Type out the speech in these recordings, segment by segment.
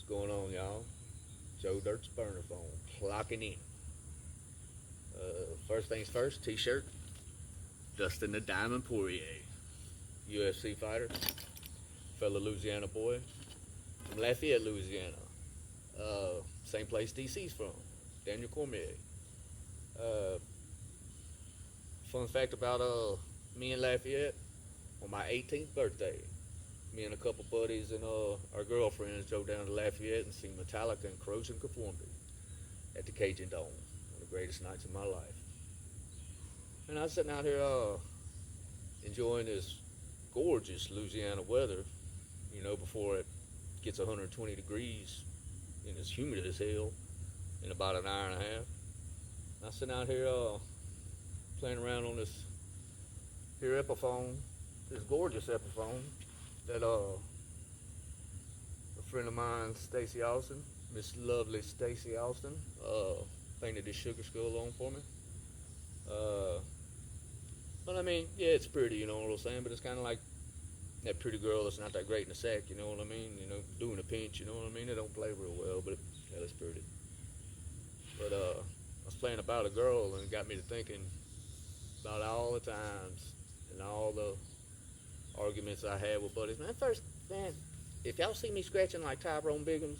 going on, y'all? Joe Dirt's burner phone, clocking in. First things first, t-shirt. Dustin the Diamond Poirier, UFC fighter, fellow Louisiana boy from Lafayette, Louisiana. Same place DC's from, Daniel Cormier. Uh, Fun fact about me and Lafayette, on my 18th birthday, me and a couple buddies and our girlfriends drove down to Lafayette and seen Metallica and Corrosion Conformity at the Cajun Dome. One of the greatest nights of my life. And I was sitting out here enjoying this gorgeous Louisiana weather, before it gets 120 degrees and it's humid as hell in about an hour and a half. I was sitting out here playing around on this here Epiphone, this gorgeous Epiphone that a friend of mine, Stacy Austin, Miss Lovely Stacy Austin, painted this sugar skull on for me. But I mean, yeah, it's pretty, you know what I'm saying, but it's kind of like that pretty girl that's not that great in the sack, you know what I mean, doing a pinch, you know what I mean, it don't play real well, but yeah, it's pretty. But I was playing about a girl and it got me to thinking about all the times and all the arguments I had with buddies. Man, if y'all see me scratching like Tyrone Biggums,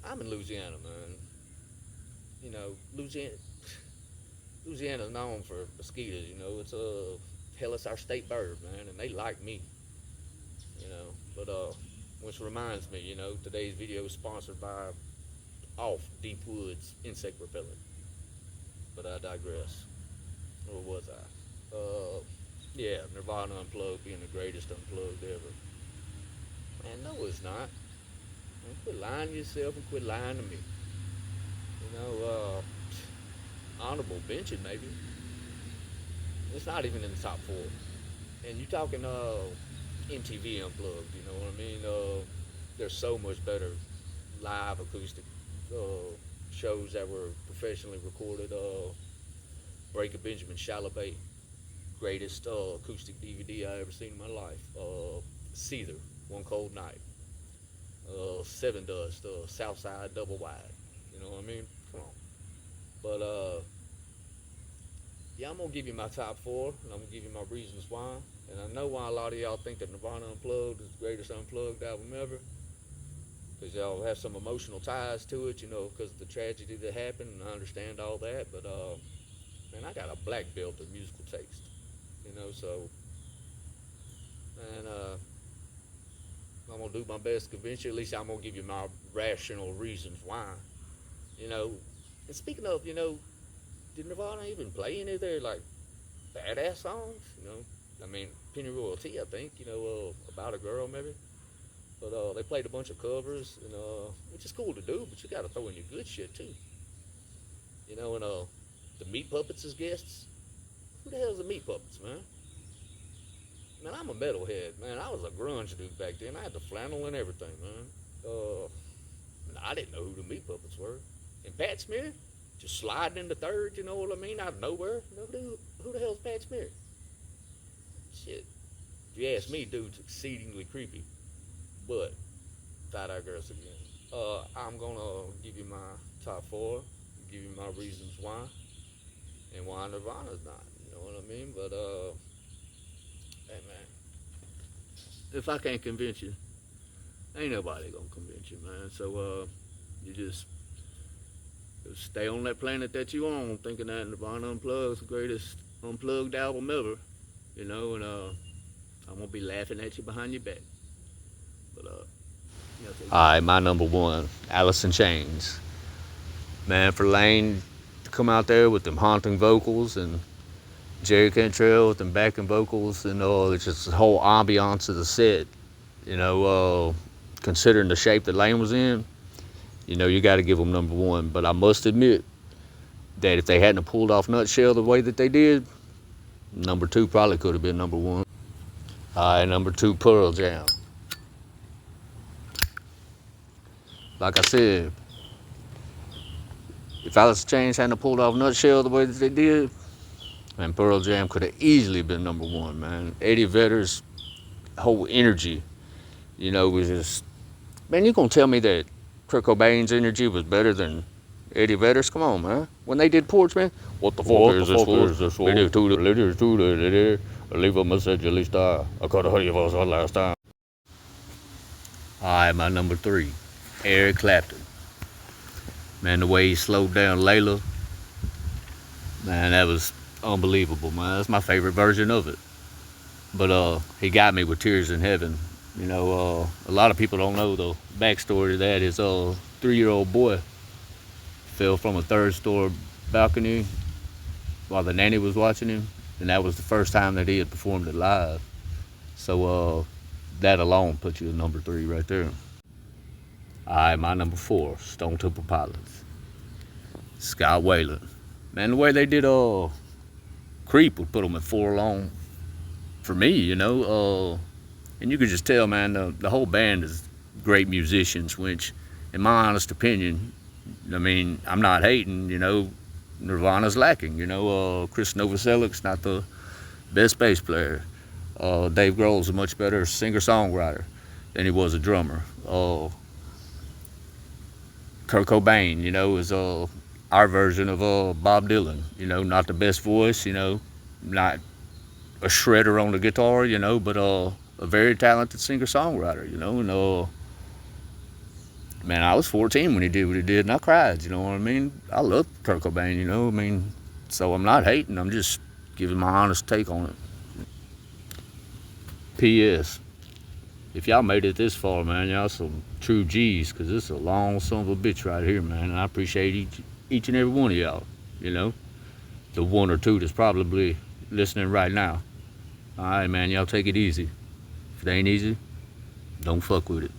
I'm in Louisiana, man. Louisiana's known for mosquitoes, it's it's our state bird, man, and they like me, But which reminds me, today's video is sponsored by Off Deep Woods Insect Repellent. But I digress. Or was I? Yeah, Nirvana Unplugged being the greatest Unplugged ever. Man, no, it's not. Man, quit lying to yourself and quit lying to me. Honorable mention maybe. It's not even in the top 4. And you talking MTV Unplugged, you know what I mean? There's so much better live acoustic shows that were professionally recorded. Breaker Benjamin Shalabay, greatest acoustic DVD I ever seen in my life. Seether, One Cold Night. Seven Dust, Southside Double Wide. You know what I mean? Come on. But yeah, I'm gonna give you my top 4, and I'm gonna give you my reasons why. And I know why a lot of y'all think that Nirvana Unplugged is the greatest Unplugged album ever, because y'all have some emotional ties to it, because of the tragedy that happened, and I understand all that. But man, I got a black belt of musical taste, so, and I'm gonna do my best to convince you. At least I'm gonna give you my rational reasons why, And speaking of, did Nirvana even play any of their like badass songs? I mean, Penny Royalty, I think, About a Girl maybe. But they played a bunch of covers, and which is cool to do, but you got to throw in your good shit too. And the Meat Puppets as guests. Who the hell's the Meat Puppets, man? Man, I'm a metalhead, man. I was a grunge dude back then. I had the flannel and everything, man. I didn't know who the Meat Puppets were. And Pat Smear, just sliding into third, you know what I mean, out of nowhere. Who the hell's Pat Smear? Shit. If you ask me, dude's exceedingly creepy. But, tie-dye girls again. I'm gonna give you my top 4, give you my reasons why, and why Nirvana's not, you know what I mean? But, hey man, if I can't convince you, ain't nobody gonna convince you, man. So, you just stay on that planet that you on, thinking that Nirvana Unplugged is the greatest Unplugged album ever, and I'm gonna be laughing at you behind your back. But alright, my number 1, Alice in Chains. Man, for Lane to come out there with them haunting vocals and Jerry Cantrell with them backing vocals, and it's just the whole ambiance of the set, considering the shape that Lane was in, you got to give them number 1. But I must admit that if they hadn't pulled off Nutshell the way that they did, number 2 probably could have been number 1. Alright, number 2, Pearl Jam. Like I said, if Alice in Chains hadn't pulled off Nutshell the way that they did, man, Pearl Jam could have easily been number 1, man. Eddie Vedder's whole energy, was just Man, you gonna tell me that Kurt Cobain's energy was better than Eddie Vedder's? Come on, man. When they did Porch, man, what the fuck is this for? Leave a message at least I could have heard your voice last time. Alright, my number 3, Eric Clapton. Man, the way he slowed down Layla, man, that was unbelievable, man. That's my favorite version of it. But he got me with Tears in Heaven. You know, a lot of people don't know the backstory to that. His 3-year-old boy fell from a third-story balcony while the nanny was watching him, and that was the first time that he had performed it live. So that alone puts you at number 3 right there. Alright, my number 4, Stone Temple Pilots. Scott Weiland. Man, the way they did Creep would put them at 4 alone for me, you know. And you could just tell, man, the whole band is great musicians, which, in my honest opinion, I mean, I'm not hating, you know, Nirvana's lacking, you know. Chris Novoselic's not the best bass player. Dave Grohl's a much better singer-songwriter than he was a drummer. Kurt Cobain, you know, is our version of Bob Dylan. You know, not the best voice, you know, not a shredder on the guitar, you know, but a very talented singer-songwriter, you know. And man, I was 14 when he did what he did, and I cried, you know what I mean? I love Kurt Cobain, you know, I mean, so I'm not hating, I'm just giving my honest take on it. P.S. If y'all made it this far, man, y'all some true G's, because this is a long son of a bitch right here, man, and I appreciate each and every one of y'all, you know. The 1 or 2 that's probably listening right now. All right, man, y'all take it easy. If it ain't easy, don't fuck with it.